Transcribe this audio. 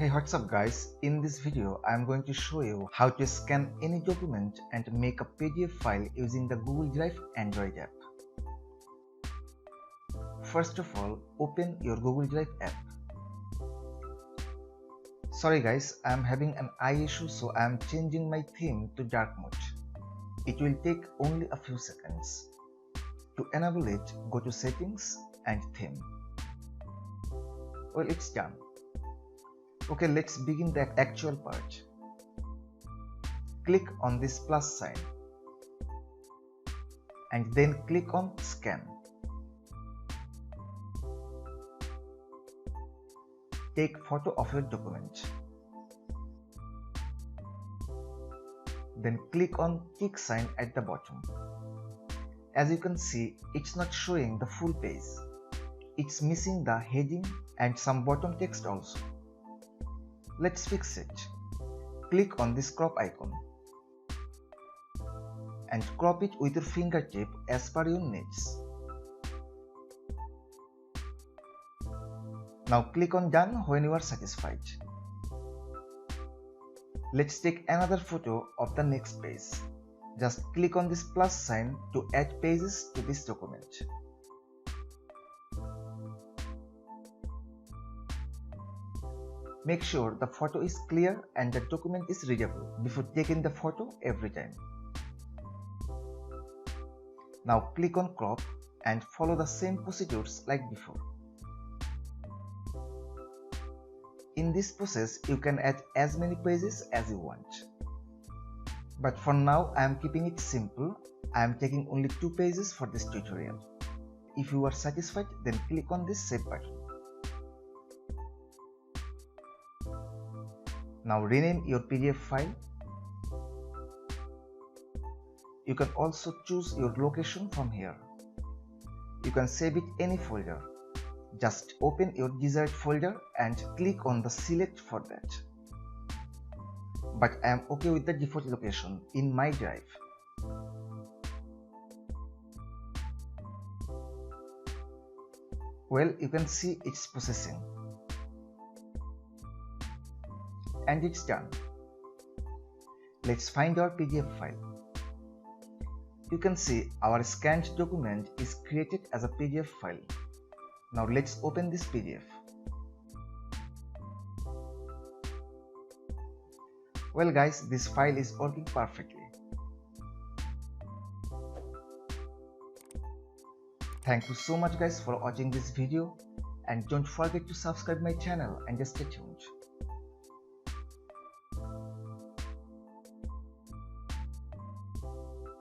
Hey, what's up guys? In this video, I am going to show you how to scan any document and make a PDF file using the Google Drive Android app. First of all, open your Google Drive app. Sorry guys, I am having an eye issue, so I am changing my theme to dark mode. It will take only a few seconds. To enable it, go to Settings and Theme. Well, it's done. Okay, let's begin the actual part. Click on this plus sign and then click on Scan. Take photo of your document. Then click on tick sign at the bottom. As you can see, it's not showing the full page. It's missing the heading and some bottom text also. Let's fix it. Click on this crop icon and crop it with your fingertip as per your needs. Now click on Done when you are satisfied. Let's take another photo of the next page. Just click on this plus sign to add pages to this document. Make sure the photo is clear and the document is readable before taking the photo every time. Now click on Crop and follow the same procedures like before. In this process, you can add as many pages as you want. But for now, I am keeping it simple. I am taking only 2 pages for this tutorial. If you are satisfied, then click on this Save button. Now rename your PDF file. You can also choose your location from here. You can save it any folder. Just open your desired folder and click on the select for that. But I am okay with the default location in my drive. Well, you can see it's processing. And it's done. Let's find our PDF file. You can see our scanned document is created as a PDF file. Now let's open this PDF. Well guys, this file is working perfectly. Thank you so much guys for watching this video, and don't forget to subscribe my channel and just stay tuned.